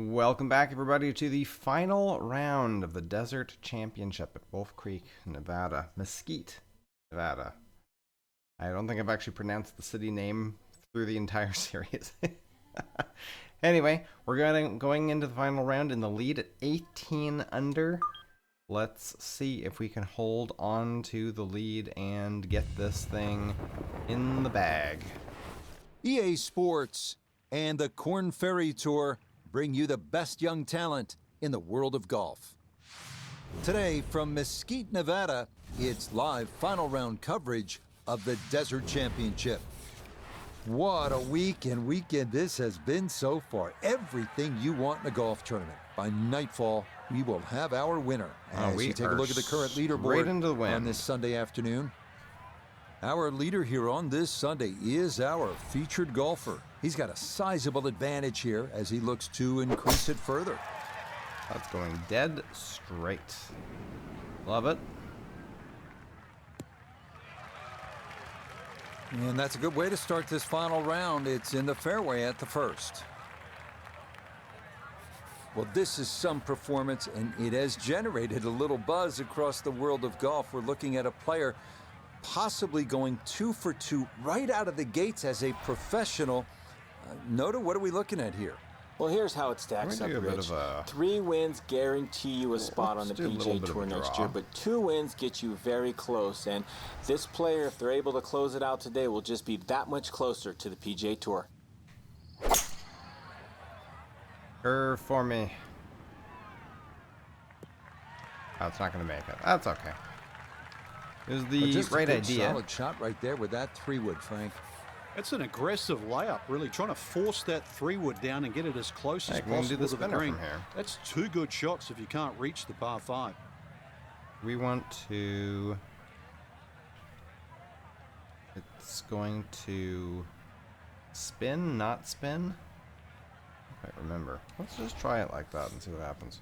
Welcome back, everybody, to the final round of the Desert Championship at Wolf Creek, Nevada. Mesquite, Nevada. I don't think I've actually pronounced the city name through the entire series. Anyway, we're going into the final round in the lead at 18 under. Let's see if we can hold on to the lead and get this thing in the bag. EA Sports and the Korn Ferry Tour bring you the best young talent in the world of golf. Today from Mesquite, Nevada, it's live final round coverage of the Desert Championship. What a week and weekend this has been so far. Everything you want in a golf tournament. By nightfall, we will have our winner. As you take a look at the current leaderboard on this Sunday afternoon. Our leader here on this Sunday is our featured golfer. He's got a sizable advantage here as he looks to increase it further. That's going dead straight. Love it. And that's a good way to start this final round. It's in the fairway at the first. Well, this is some performance, and it has generated a little buzz across the world of golf. We're looking at a player possibly going 2 for 2 right out of the gates as a professional. Noda, what are we looking at here? Well, here's how it stacks up, Rich. 3 wins guarantee you a spot on the PGA Tour next year, but 2 wins get you very close. And this player, if they're able to close it out today, will just be that much closer to the PGA Tour. Curve for me. Oh, it's not going to make it. That's okay. It was the right idea. Solid shot right there with that 3-wood, Frank. It's an aggressive layup, really trying to force that 3-wood down and get it as close as possible to the green. That's 2 good shots if you can't reach the par 5. We want to... It's going to spin, not spin? I can't remember. Let's just try it like that and see what happens.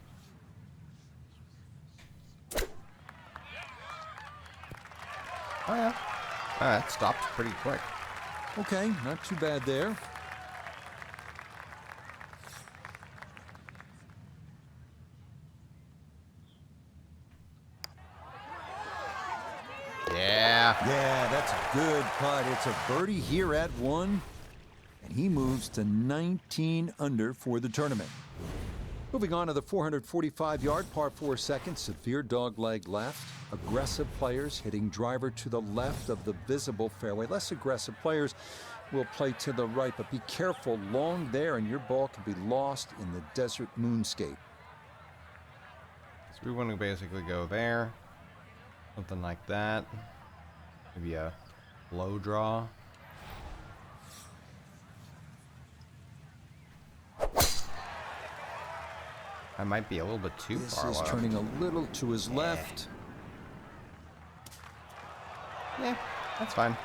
Oh yeah. That stopped pretty quick. Okay, not too bad there. Yeah. Yeah, that's a good putt. It's a birdie here at 1, and he moves to 19 under for the tournament. Moving on to the 445-yard par 4 second, severe dogleg left. Aggressive players hitting driver to the left of the visible fairway. Less aggressive players will play to the right, but be careful long there and your ball can be lost in the desert moonscape. So we want to basically go there. Something like that. Maybe a low draw. I might be a little bit too far left. This is turning a little to his left. Yeah, that's fine.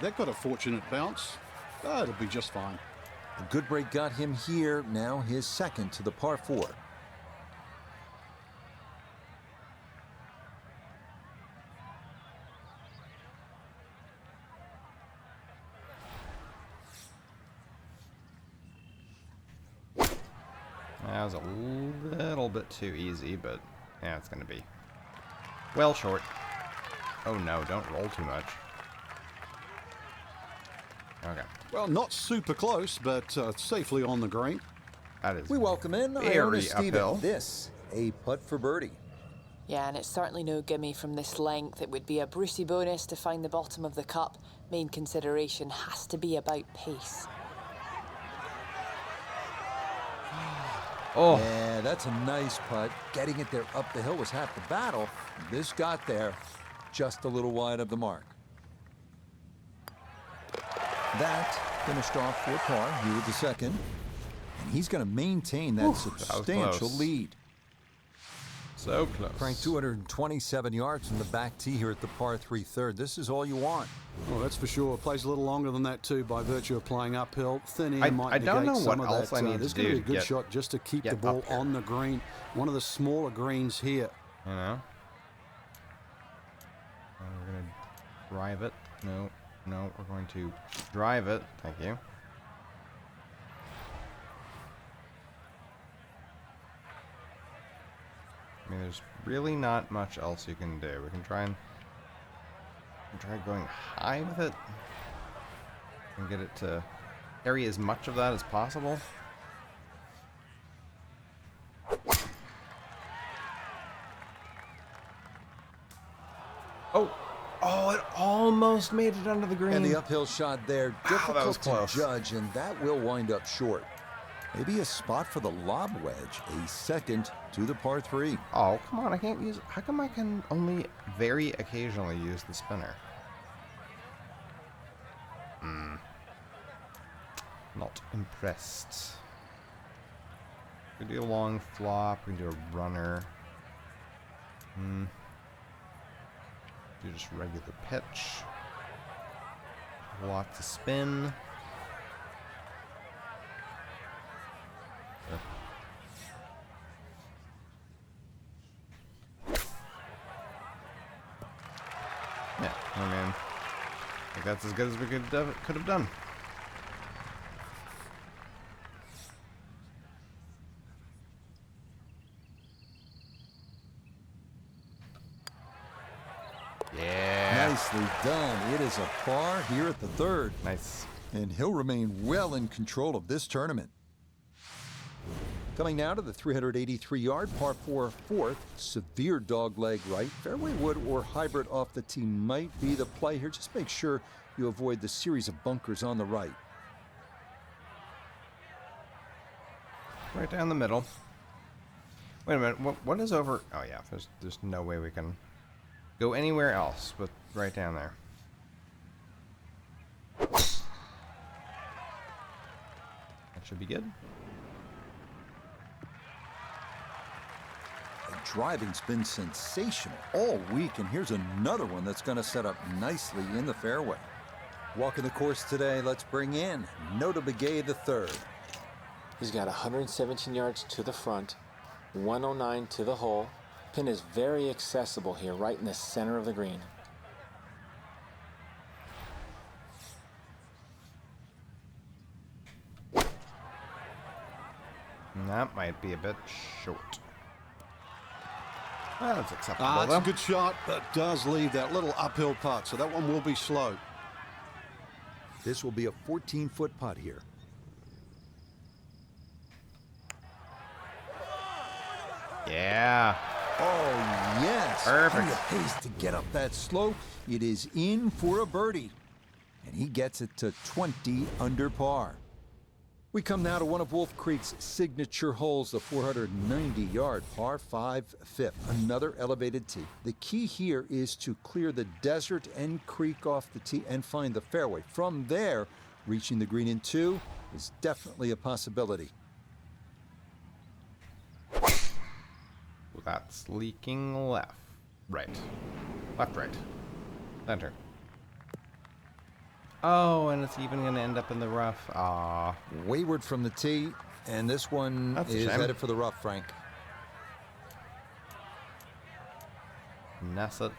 That got a fortunate bounce. It'll be just fine. A good break got him here. Now his second to the par 4. That was a little bit too easy, but yeah, it's going to be well short. Oh no, don't roll too much. Okay. Well, not super close, but safely on the green. That is We welcome in very Steven. uphill. This, a putt for birdie. Yeah, and it's certainly no gimme from this length. It would be a Brucey bonus to find the bottom of the cup. Main consideration has to be about pace. Oh. Yeah, that's a nice putt. Getting it there up the hill was half the battle. This got there just a little wide of the mark. That finished off for par here with the second. And he's going to maintain that substantial lead. So close. Frank, 227 yards from the back tee here at the par 3 third. This is all you want. Well, that's for sure. Plays a little longer than that, too, by virtue of playing uphill. Thin air might I don't know negate what some of else that. I need to There's do going to to be a good get- shot just to keep the get ball up here. on the green. One of the smaller greens here. You know? We're going to drive it. No, we're going to drive it. Thank you. I mean, there's really not much else you can do. We can try going high with it and get it to carry as much of that as possible. Oh, it almost made it under the green. And the uphill shot there, difficult to judge, and that will wind up short. Maybe a spot for the lob wedge, a second to the par 3. Oh, come on, I can't use... How come I can only very occasionally use the spinner? Not impressed. We can do a long flop, we can do a runner. Do just regular pitch. Lots of spin. Yeah, I mean, I think that's as good as we could have done. Yeah. Nicely done. It is a par here at the 3rd. Nice. And he'll remain well in control of this tournament. Coming now to the 383-yard par 4 4th. Severe dogleg right. Fairway wood or hybrid off the tee might be the play here. Just make sure you avoid the series of bunkers on the right. Right down the middle. Wait a minute. What is over? Oh yeah. There's no way we can go anywhere else but right down there. That should be good. Driving's been sensational all week, and here's another one that's going to set up nicely in the fairway. Walking the course today, let's bring in Nota Begay III. He's got 117 yards to the front, 109 to the hole. Pin is very accessible here, right in the center of the green. That might be a bit short. Well, that's acceptable. That's a good shot, but does leave that little uphill putt, so that one will be slow. This will be a 14-foot putt here. Yeah. Oh, yes. Perfect. And the pace to get up that slope. It is in for a birdie. And he gets it to 20 under par. We come now to one of Wolf Creek's signature holes, the 490-yard par 5 5th, another elevated tee. The key here is to clear the desert and creek off the tee and find the fairway. From there, reaching the green in 2 is definitely a possibility. That's leaking left. Right. Left, right. Center. Oh, and it's even going to end up in the rough. Ah. Wayward from the tee, and this one is headed for the rough, Frank. Ness it.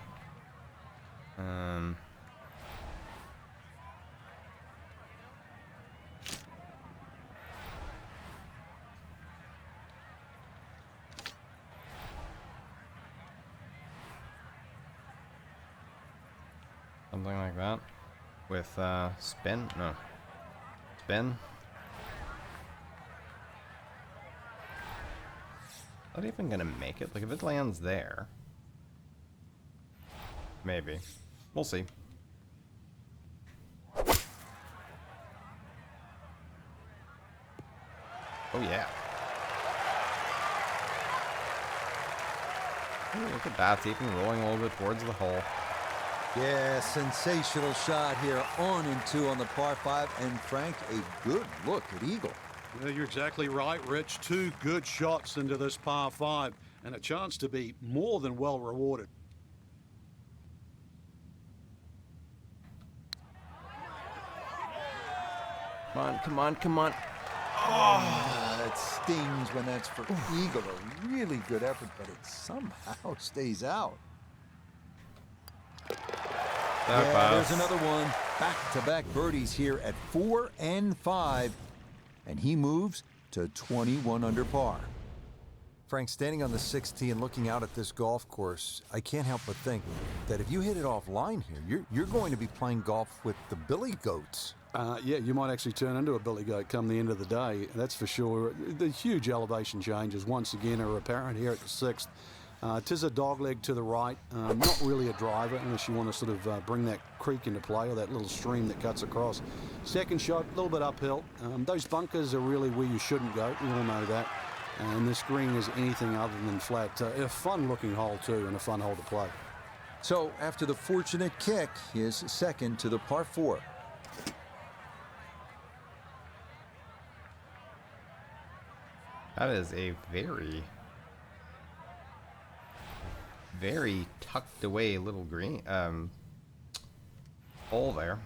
Something like that. With spin? No. Spin? Not even gonna make it. Like, if it lands there. Maybe. We'll see. Oh, yeah. Ooh, look at that. It's even rolling a little bit towards the hole. Yeah, sensational shot here on and 2 on the par 5, and Frank, a good look at eagle. Yeah, you're exactly right, Rich. 2 good shots into this par 5, and a chance to be more than well rewarded. Come on, come on, come on. Oh, that stings when that's for eagle. A really good effort, but it somehow stays out. Yeah, there's another one. Back-to-back birdies here at 4 and 5. And he moves to 21 under par. Frank, standing on the 6th tee and looking out at this golf course, I can't help but think that if you hit it offline here, you're going to be playing golf with the billy goats. Yeah, you might actually turn into a billy goat come the end of the day, that's for sure. The huge elevation changes once again are apparent here at the 6th. Tis a dogleg to the right, not really a driver unless you want to sort of bring that creek into play or that little stream that cuts across. Second shot, a little bit uphill. Those bunkers are really where you shouldn't go, we all know that. And this green is anything other than flat. A fun-looking hole, too, and a fun hole to play. So, after the fortunate kick, his second to the par 4. That is a very, very tucked away little green hole there.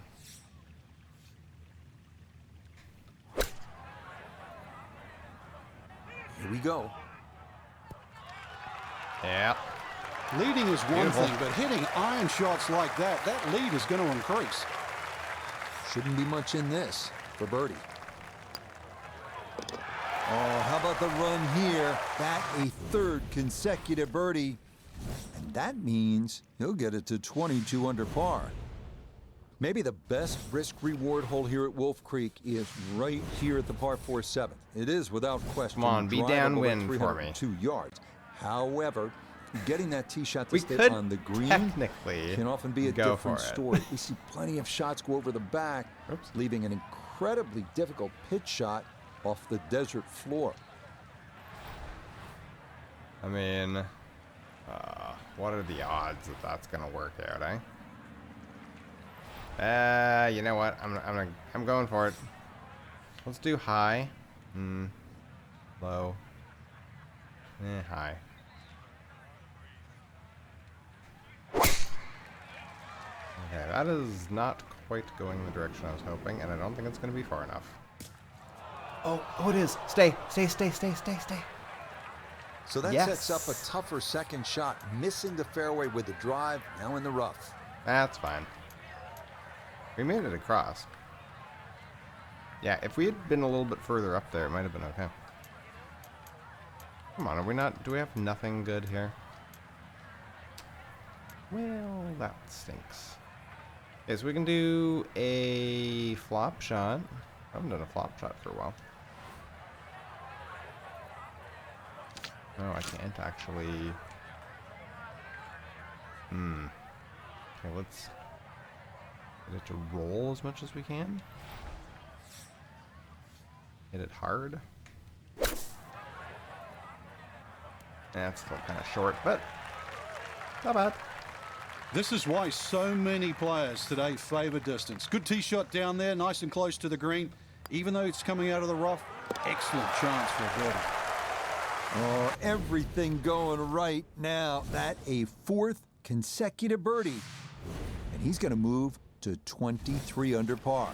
Here we go. Yeah. Leading is one thing, but hitting iron shots like that lead is going to increase. Shouldn't be much in this for birdie. Oh, how about the run here? That a third consecutive birdie. And that means he'll get it to 22 under par. Maybe the best risk-reward hole here at Wolf Creek is right here at the par 4-7. It is without question. Come on, be downwind for me. 2 yards. However, getting that tee shot to stay on the green technically can often be a different story. We see plenty of shots go over the back, leaving an incredibly difficult pitch shot off the desert floor. I mean, what are the odds that that's gonna work out, eh? You know what? I'm going for it. Let's do high. Low. High. Okay, that is not quite going the direction I was hoping, and I don't think it's going to be far enough. Oh, it is. Stay. So that sets up a tougher second shot, missing the fairway with the drive, now in the rough. That's fine. We made it across. Yeah, if we had been a little bit further up there, it might have been okay. Come on, do we have nothing good here? Well, that stinks. Okay, so we can do a flop shot. I haven't done a flop shot for a while. No, I can't actually. Okay, let's get it to roll as much as we can. Hit it hard. That's still kind of short, but not bad. This is why so many players today favor distance. Good tee shot down there, nice and close to the green. Even though it's coming out of the rough, excellent chance for a birdie. Oh, everything going right now. That a 4th consecutive birdie. And he's going to move to 23 under par.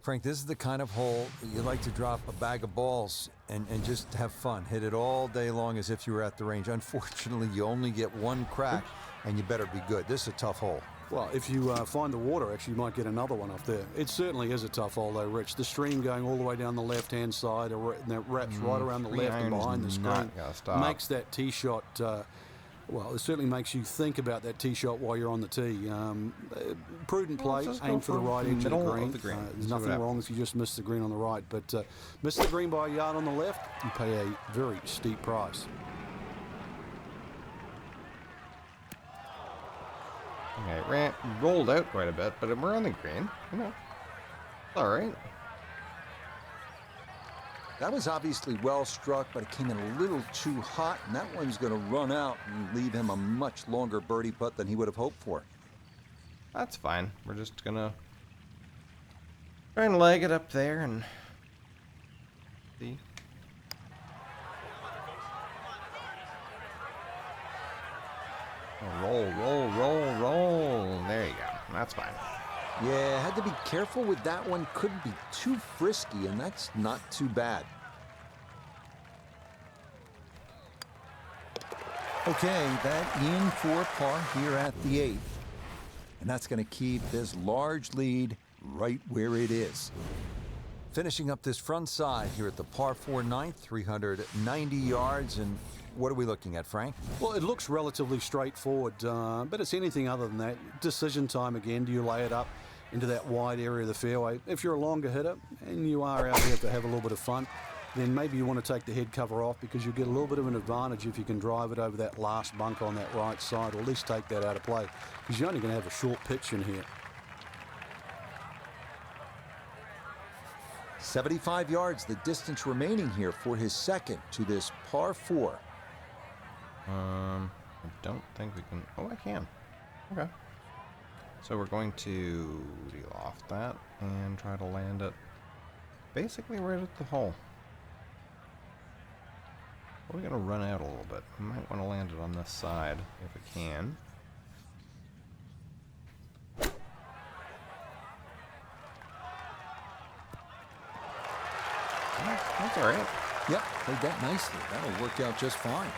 Frank, this is the kind of hole that you like to drop a bag of balls and just have fun. Hit it all day long as if you were at the range. Unfortunately, you only get one crack, and you better be good. This is a tough hole. Well, if you find the water, actually, you might get another one up there. It certainly is a tough hole, though, Rich. The stream going all the way down the left-hand side, and that wraps right around the left and behind the screen, makes that tee shot, well, it certainly makes you think about that tee shot while you're on the tee. Prudent play, aim for the right edge of the green. There's nothing wrong if you just miss the green on the right, but miss the green by a yard on the left, you pay a very steep price. Okay, rolled out quite a bit, but we're on the green. You know, it's all right. That was obviously well struck, but it came in a little too hot, and that one's going to run out and leave him a much longer birdie putt than he would have hoped for. That's fine. We're just going to try and leg it up there and see. Oh, roll. There you go. That's fine. Yeah, had to be careful with that one. Couldn't be too frisky, and that's not too bad. Okay, that in for par here at the 8th. And that's going to keep this large lead right where it is. Finishing up this front side here at the par 4 9th, 390 yards, and what are we looking at, Frank? Well, it looks relatively straightforward, but it's anything other than that. Decision time again. Do you lay it up into that wide area of the fairway? If you're a longer hitter and you are out here to have a little bit of fun, then maybe you want to take the head cover off, because you get a little bit of an advantage if you can drive it over that last bunker on that right side, or at least take that out of play, because you're only going to have a short pitch in here. 75 yards, the distance remaining here for his second to this par 4. I don't think we can. Oh, I can. Okay. So we're going to loft that and try to land it basically right at the hole. We're going to run out a little bit. We might want to land it on this side if we can. That's all right. Yep, played that nicely. That'll work out just fine.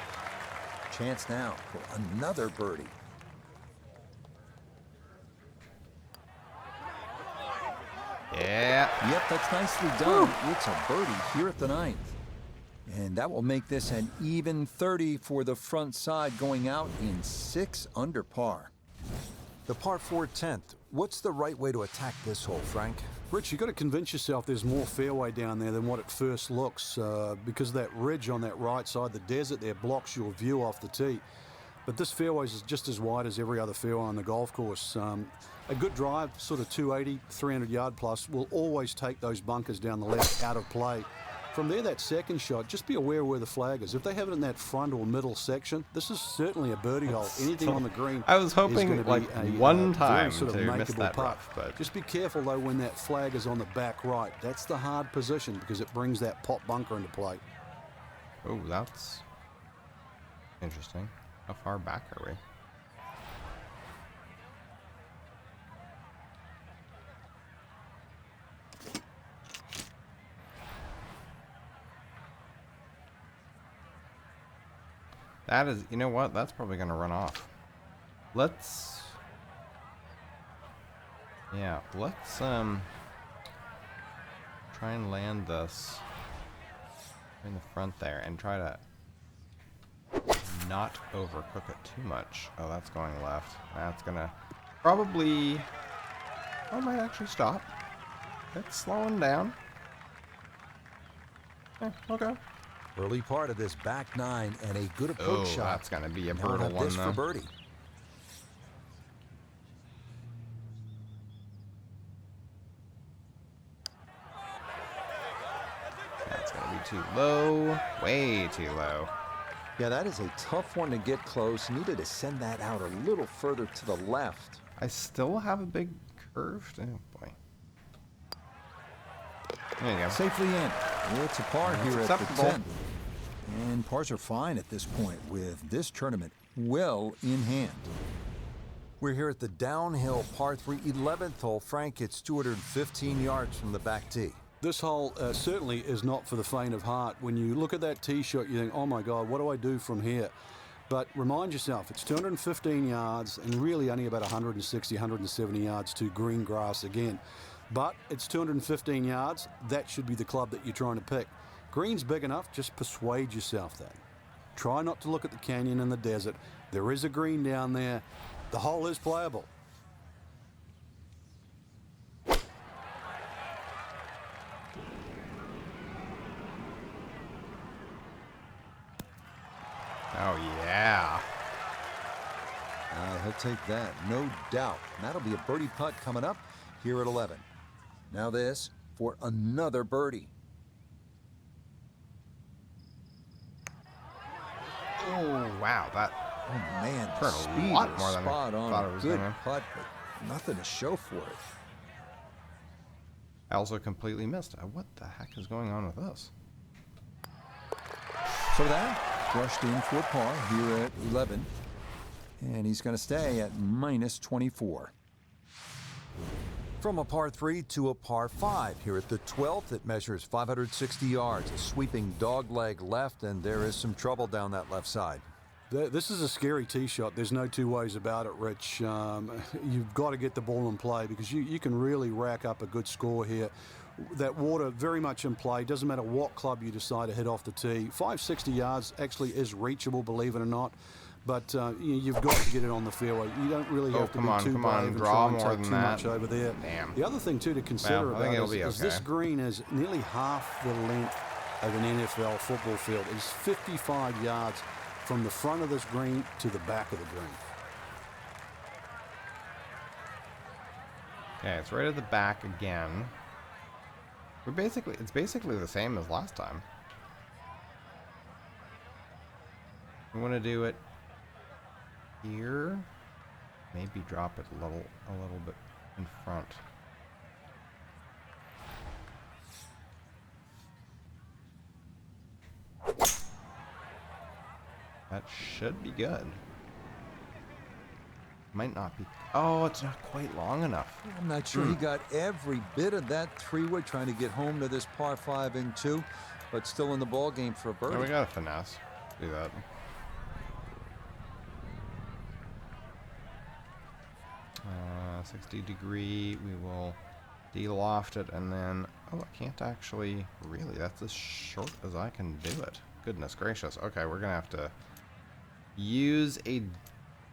Chance now for another birdie. Yeah. Yep, that's nicely done. Woo. It's a birdie here at the 9th. And that will make this an even 30 for the front side, going out in 6 under par. The par 4 10th. What's the right way to attack this hole, Frank? Rich, you've got to convince yourself there's more fairway down there than what it first looks, because of that ridge on that right side. The desert there blocks your view off the tee. But this fairway is just as wide as every other fairway on the golf course. A good drive, sort of 280, 300 yard plus, will always take those bunkers down the left out of play. From there, that second shot, just be aware where the flag is. If they have it in that front or middle section, this is certainly a birdie hole. Anything on the green. I was hoping like one time sort of to miss makeable that putt. rough, but just be careful though when that flag is on the back right. That's the hard position, because it brings that pop bunker into play. oh, that's interesting. How far back are we? That is, you know what? That's probably going to run off. Let's try and land this in the front there and try to not overcook it too much. Oh, that's going left. That's going to probably, oh, it might actually stop. It's slowing down. Okay. Early part of this back 9 and a good approach shot. That's going to be a Now brutal have one, this though. for birdie. That's going to be too low. Way too low. Yeah, that is a tough one to get close. Needed to send that out a little further to the left. I still have a big curve. Oh, boy. There you go. Safely in. It's a par here at the acceptable. 10th. And pars are fine at this point, with this tournament well in hand. We're here at the downhill par 3 11th hole. Frank, it's 215 yards from the back tee. This hole certainly is not for the faint of heart. When you look at that tee shot, you think, oh my God, what do I do from here? But remind yourself, it's 215 yards and really only about 160, 170 yards to green grass again. But it's 215 yards. That should be the club that you're trying to pick. Green's big enough, just persuade yourself that. Try not to look at the canyon and the desert. There is a green down there. The hole is playable. Oh, yeah. He'll take that, no doubt. And that'll be a birdie putt coming up here at 11. Now this for another birdie. Oh, wow. That Oh, man, the turned speed a lot was more than I spot thought on. it was Good gonna. putt, but nothing to show for it. I also completely missed. What the heck is going on with this? So that brushed in for par here at 11. And he's going to stay at minus 24. From a par 3 to a par 5 here at the 12th. It measures 560 yards, a sweeping dogleg left, and there is some trouble down that left side. This is a scary tee shot. There's no two ways about it, Rich. You've got to get the ball in play, because you can really rack up a good score here that water very much in play. Doesn't matter what club you decide to hit off the tee. 560 yards actually is reachable, believe it or not. But you've got to get it on the fairway. You don't really have to be too brave and try and take too much over there. Damn. The other thing, too, to consider about is this green is nearly half the length of an NFL football field. It's 55 yards from the front of this green to the back of the green. Okay, it's right at the back again. It's basically the same as last time. We want to do it here. Maybe drop it a little bit in front. That should be good. Might not be. Oh, it's not quite long enough. I'm not sure he got every bit of that three-wood trying to get home to this par 5 and 2, but still in the ball game for a birdie. Yeah, we got a finesse. Do that. 60 degree. We will de-loft it, and then I can't actually really. That's as short as I can do it. Goodness gracious. Okay, we're gonna have to use a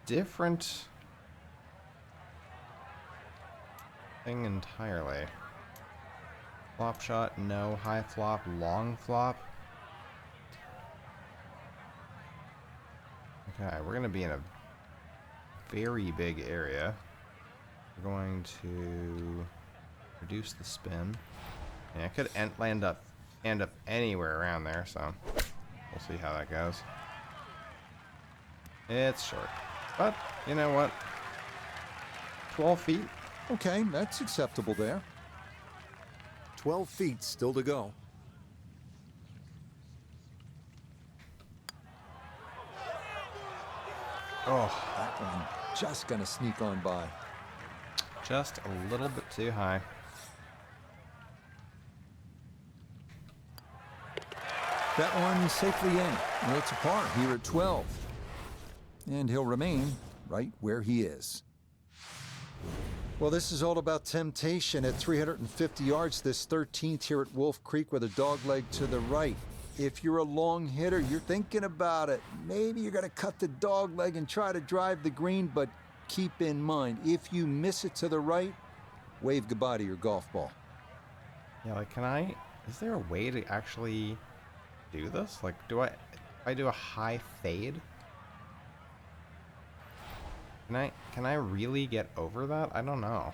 different thing entirely. Flop shot, no. High flop, long flop. Okay, we're going to be in a very big area. We're going to reduce the spin. Yeah, I could end up anywhere around there, so we'll see how that goes. It's short, but you know what? 12 feet. Okay, that's acceptable there. 12 feet still to go. Oh, That one just gonna sneak on by. just a little bit too high. That one safely in. Well, it's a par here at 12. And he'll remain right where he is. Well, this is all about temptation at 350 yards, this 13th here at Wolf Creek with a dog leg to the right. If you're a long hitter, you're thinking about it. Maybe you're going to cut the dog leg and try to drive the green, but keep in mind, if you miss it to the right, wave goodbye to your golf ball. Yeah, like, is there a way to actually do this? Like, if I do a high fade? Can I really get over that? I don't know.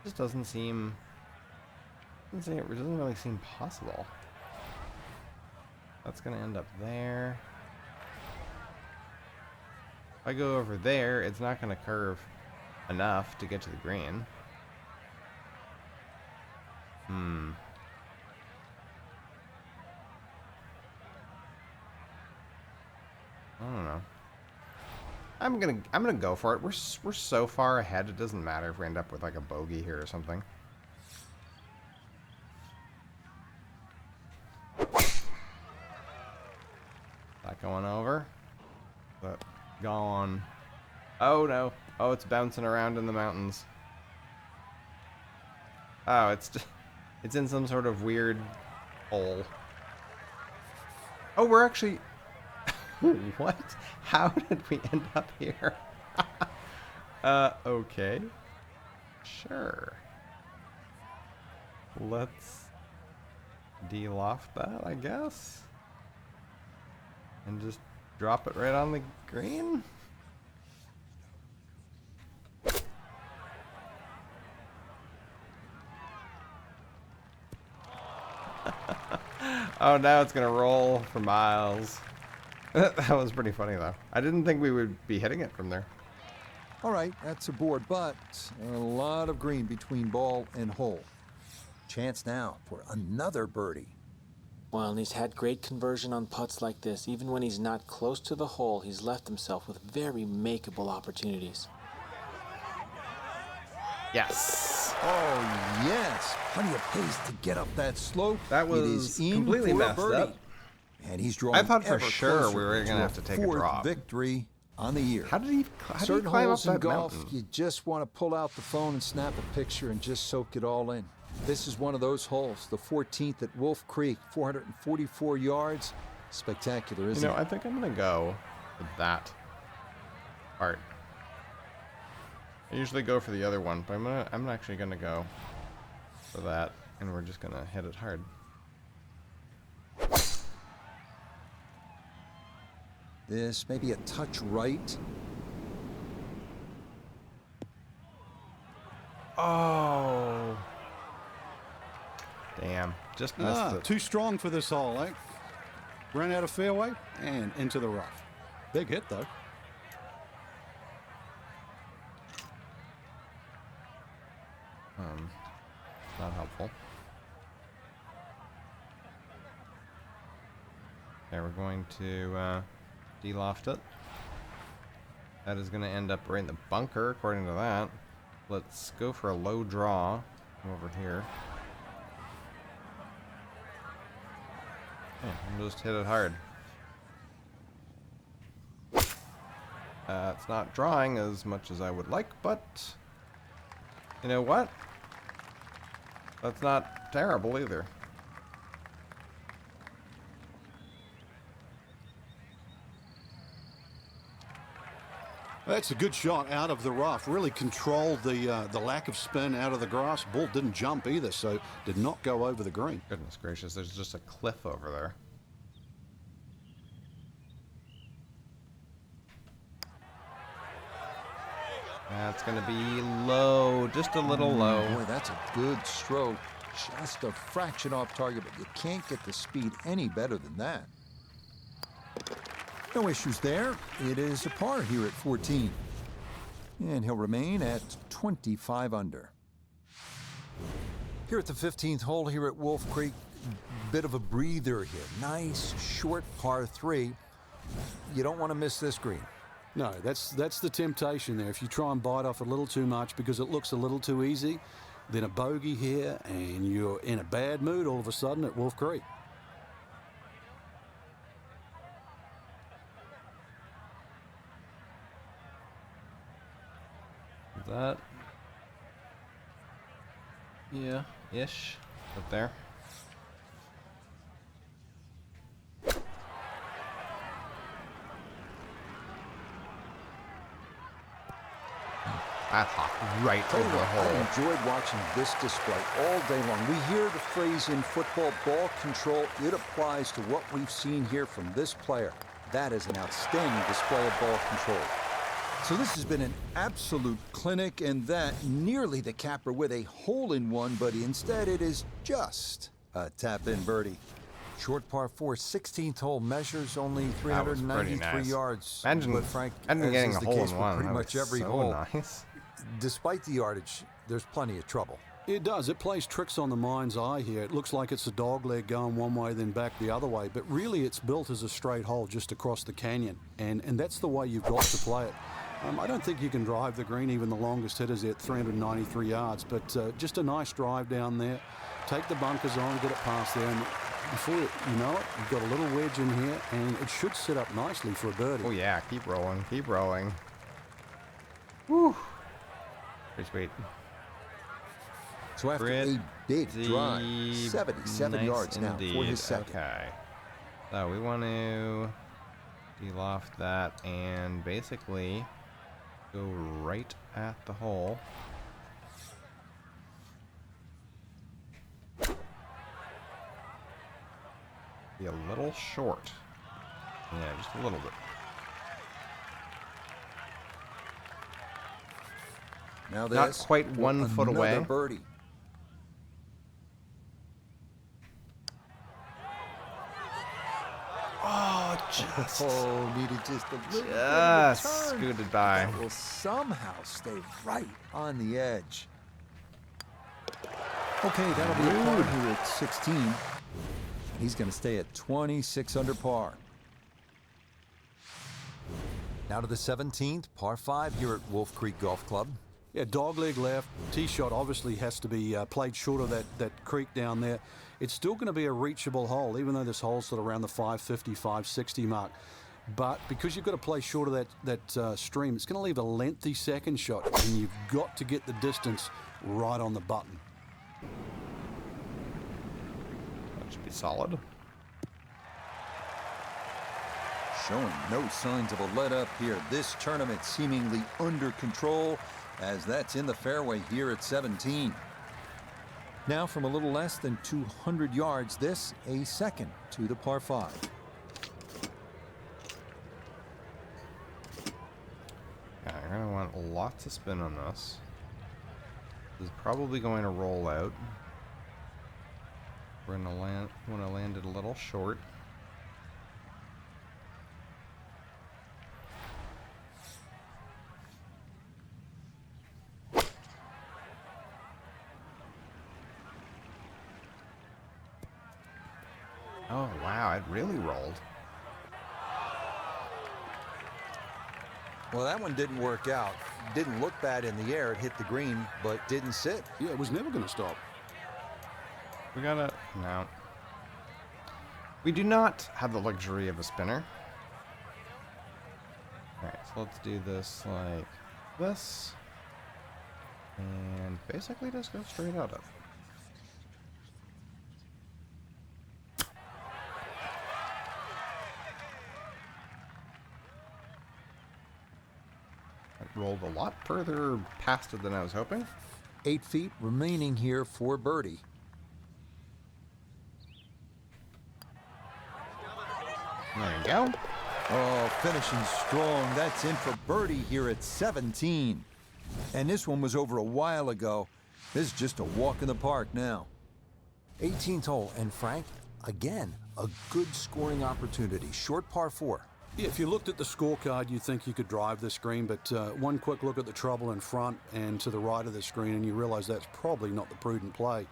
It just doesn't really seem possible. That's gonna end up there. If I go over there, it's not gonna curve enough to get to the green. I don't know. I'm gonna go for it. We're so far ahead, it doesn't matter if we end up with like a bogey here or something. That going over. But gone. Oh no. Oh, it's bouncing around in the mountains. Oh, it's in some sort of weird hole. Oh, we're actually. What? How did we end up here? Okay. Sure. Let's de-loft that, I guess. And just drop it right on the green. Oh, now it's gonna roll for miles. That was pretty funny, though. I didn't think we would be hitting it from there. All right, that's a board, but a lot of green between ball and hole. Chance now for another birdie. Well, and he's had great conversion on putts like this. Even when he's not close to the hole, he's left himself with very makeable opportunities. Yes. Oh, yes. Plenty of pace to get up that slope. That was completely messed up. And he's drawing. I thought for sure we were going to have to take a drop. Victory on the year. How did he climb up holes in that golf, mountain? you just want to pull out the phone and snap a picture and just soak it all in. This is one of those holes, the 14th at Wolf Creek, 444 yards. Spectacular, isn't it? I think I'm going to go with that part. I usually go for the other one, but I'm actually going to go for that, and we're just going to hit it hard. This may be a touch right. Oh. Damn. Just missed it. Too strong for this hole, eh? Ran out of fairway and into the rough. Big hit, though. Not helpful. Okay, we're going to de-loft it. That is going to end up right in the bunker, according to that. Let's go for a low draw over here. Okay, we'll just hit it hard. It's not drawing as much as I would like, but you know what? That's not terrible either. That's a good shot out of the rough. Really controlled the lack of spin out of the grass. Ball didn't jump either, so did not go over the green. Goodness gracious, there's just a cliff over there. That's going to be low, just a little low. Boy, that's a good stroke. Just a fraction off target, but you can't get the speed any better than that. No issues there. It is a par here at 14. And he'll remain at 25 under. Here at the 15th hole here at Wolf Creek, bit of a breather here. Nice, short par 3. You don't want to miss this green. No, that's the temptation there. If you try and bite off a little too much because it looks a little too easy, then a bogey here and you're in a bad mood all of a sudden at Wolf Creek. That, yeah, ish, up there. That's hot, right over the hole. I enjoyed watching this display all day long. We hear the phrase in football, ball control. It applies to what we've seen here from this player. That is an outstanding display of ball control. So this has been an absolute clinic, and that nearly the capper with a hole-in-one, but instead it is just a tap-in birdie. Short par 4, 16th hole, measures only 393 nice. yards. Imagine, but Frank, getting a hole-in-one. Pretty much every hole. Nice. Despite the yardage, there's plenty of trouble. It does. It plays tricks on the mind's eye here. It looks like it's a dog leg going one way, then back the other way. But really, it's built as a straight hole just across the canyon. And that's the way you've got to play it. I don't think you can drive the green, even the longest hitters at 393 yards. But just a nice drive down there. Take the bunkers on, get it past there. And before you know it, you've got a little wedge in here. And it should sit up nicely for a birdie. Oh, yeah. Keep rolling. Keep rolling. Whew. Pretty sweet. So after a big drive, 77 nice yards now for his second. Okay. So we want to de-loft that and basically go right at the hole. Be a little short. Yeah, just a little bit. Now this, not quite 1 foot away. Birdie. Oh, just needed just a little bit just of a turn. scooted by. That will somehow stay right on the edge. Okay, that'll be a par here at 16. He's going to stay at 26 under par. Now to the 17th, par 5 here at Wolf Creek Golf Club. Yeah, dogleg left. Tee shot obviously has to be played short of that creek down there. It's still going to be a reachable hole, even though this hole's sort of around the 550, 560 mark. But because you've got to play short of that stream, it's going to leave a lengthy second shot, and you've got to get the distance right on the button. Should be solid. Showing no signs of a let-up here. This tournament seemingly under control, as that's in the fairway here at 17. Now from a little less than 200 yards, this a second to the par 5. Yeah, you're going to want lots of spin on this. This is probably going to roll out. We're going to land it a little short. Oh, wow, it really rolled. Well, that one didn't work out. Didn't look bad in the air. It hit the green, but didn't sit. Yeah, it was never going to stop. We gotta... No. We do not have the luxury of a spinner. Alright, so let's do this like this. And basically just go straight out of. Rolled a lot further past it than I was hoping. 8 feet remaining here for birdie. There you go. Oh, finishing strong. That's in for birdie here at 17. And this one was over a while ago. This is just a walk in the park now. 18th hole, and Frank, again, a good scoring opportunity. Short par 4. Yeah, if you looked at the scorecard, you'd think you could drive this green, but one quick look at the trouble in front and to the right of the screen, and you realize that's probably not the prudent play.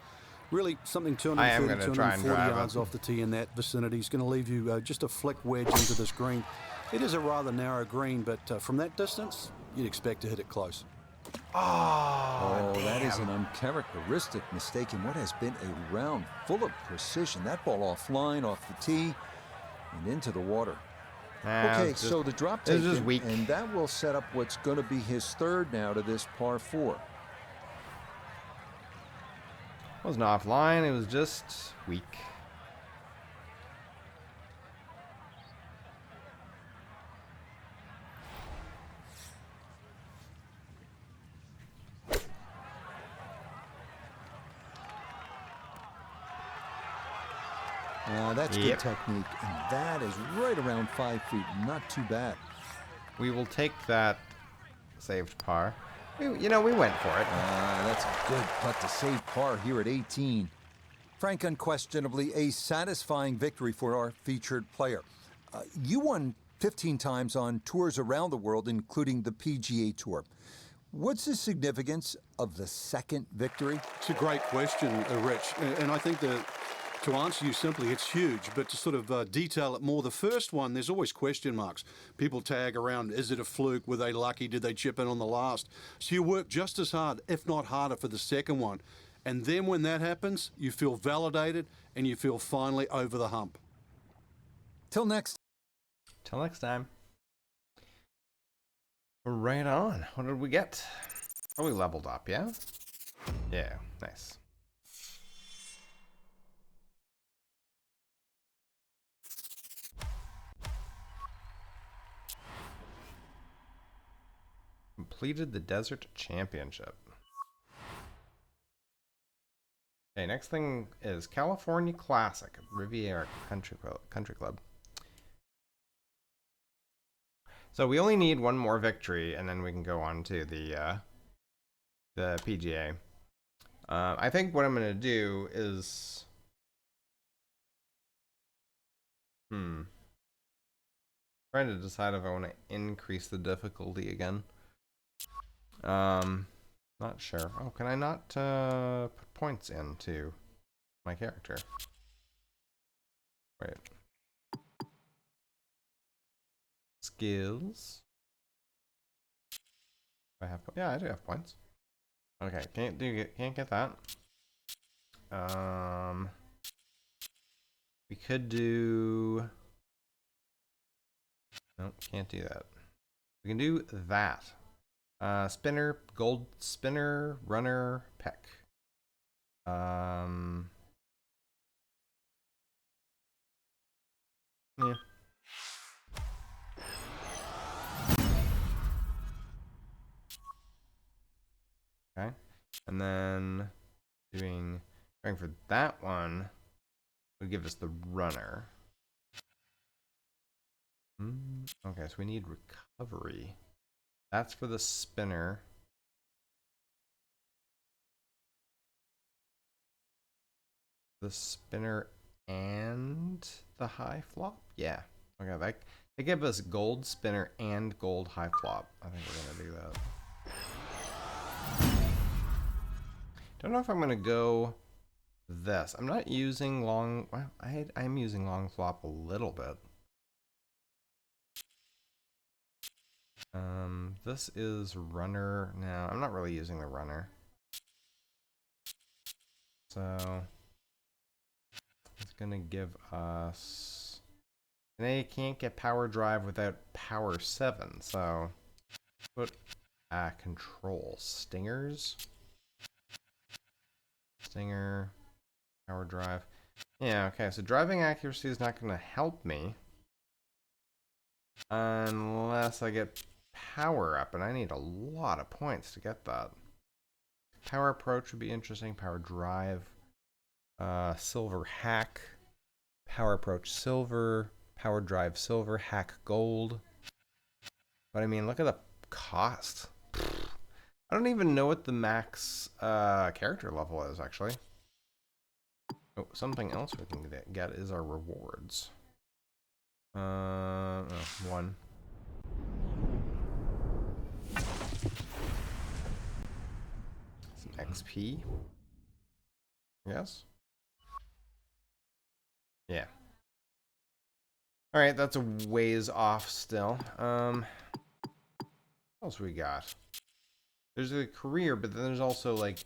Really, something 230, 240 yards off the tee in that vicinity is going to leave you just a flick wedge into this green. It is a rather narrow green, but from that distance, you'd expect to hit it close. Oh, that is an uncharacteristic mistake in what has been a round full of precision. That ball offline, off the tee, and into the water. Okay, so the drop taken, weak, and that will set up what's going to be his third now to this par 4. It wasn't offline, it was just weak. That's good technique, and that is right around 5 feet. Not too bad. We will take that saved par. We went for it. That's a good putt to save par here at 18. Frank, unquestionably a satisfying victory for our featured player. You won 15 times on tours around the world, including the PGA Tour. What's the significance of the second victory? It's a great question, Rich, and I think that to answer you simply, it's huge, but to sort of detail it more, the first one, there's always question marks. People tag around, is it a fluke? Were they lucky? Did they chip in on the last? So you work just as hard, if not harder, for the second one. And then when that happens, you feel validated and you feel finally over the hump. Till next time. Right on. What did we get? Oh, we leveled up, yeah? Yeah, nice. Completed the Desert Championship. Okay, next thing is California Classic at Riviera Country Club. So we only need one more victory, and then we can go on to the PGA. I think what I'm going to do is... trying to decide if I want to increase the difficulty again. Not sure. Oh, can I not put points into my character? Wait. Skills. Yeah, I do have points. Okay, can't get that. We could do... Nope, can't do that. We can do that. Spinner, gold spinner, runner, peck. Yeah. Okay. And then going for that one would give us the runner. Okay, so we need recovery. That's for the spinner. The spinner and the high flop? Yeah. Okay, they give us gold spinner and gold high flop. I think we're gonna do that. Don't know if I'm gonna go this. I'm not using long. Well, I'm using long flop a little bit. This is runner. No, I'm not really using the runner. So it's gonna give us. And they can't get power drive without power 7. So put control stingers. Stinger, power drive. Yeah, okay, so driving accuracy is not going to help me unless I get power up, and I need a lot of points to get that. Power approach would be interesting. Power drive, silver hack, power approach silver, power drive silver, hack gold. But I mean, look at the cost. I don't even know what the max character level is, actually. Oh, something else we can get is our rewards. Oh, 1. Some XP. Yes? Yeah. Alright, that's a ways off still. What else we got? There's a career, but then there's also like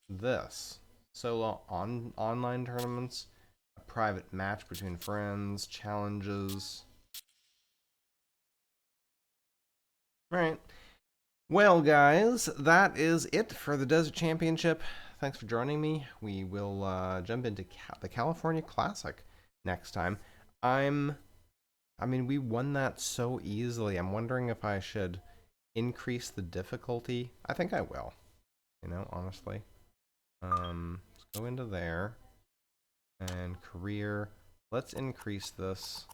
this. Solo online tournaments, a private match between friends, challenges. Alright. Well, guys, that is it for the Desert Championship. Thanks for joining me. We will jump into the California Classic next time. I mean, we won that so easily. I'm wondering if I should increase the difficulty. I think I will, you know, honestly. Let's go into there. And career. Let's increase this.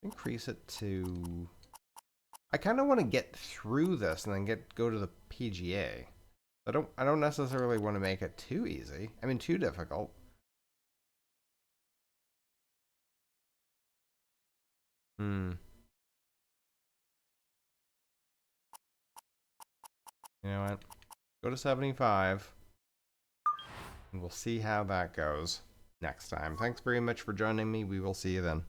Increase it to... I kind of want to get through this and then go to the PGA. I don't necessarily want to make it too easy. I mean, too difficult. You know what? Go to 75. And we'll see how that goes next time. Thanks very much for joining me. We will see you then.